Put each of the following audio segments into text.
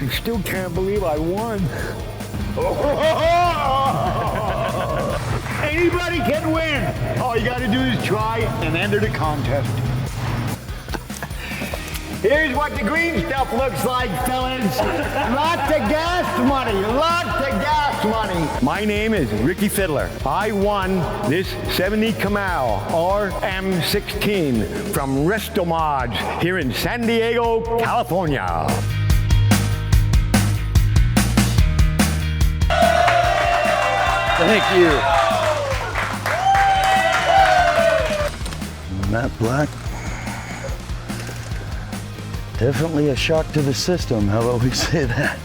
I still can't believe I won. Anybody can win. All you gotta do is try and enter the contest. Here's what the green stuff looks like, fellas. Lots of gas money, lots of gas money. My name is Ricky Fidler. I won this 70 Camaro RM16 from Restomods here in San Diego, California. Thank you. Matte black. Definitely a shock to the system, how about we say that?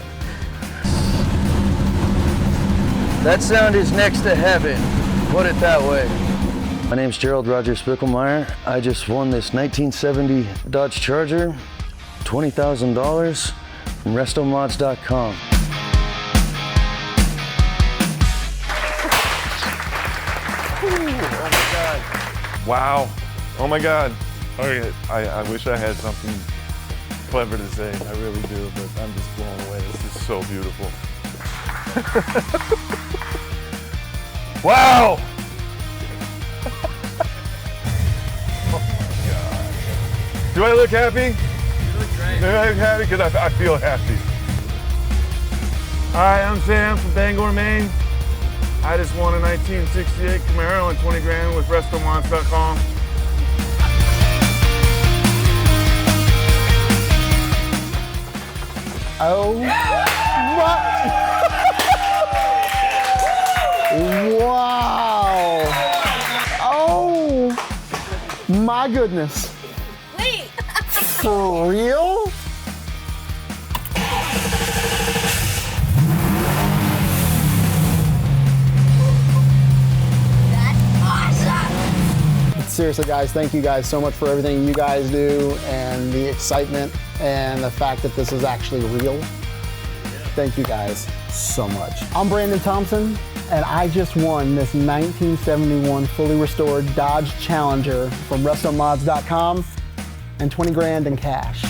That sound is next to heaven, put it that way. My name's Gerald Roger Spicklemire. I just won this 1970 Dodge Charger, $20,000 from Restomods.com. Oh my God. Wow. Oh my God. Okay, I wish I had something clever to say. I really do, but I'm just blown away. This is so beautiful. Wow. Oh my God. Do I look happy? You look great. Do I look happy? Because I feel happy. Hi, I'm Sam from Bangor, Maine. I just won a 1968 Camaro and 20 grand with Restomods.com. Oh, what? Wow. Oh, my goodness. Wait. For real? Seriously, guys, thank you guys so much for everything you guys do and the excitement and the fact that this is actually real. Thank you guys so much. I'm Brandon Thompson, and I just won this 1971 fully restored Dodge Challenger from Restomods.com and 20 grand in cash.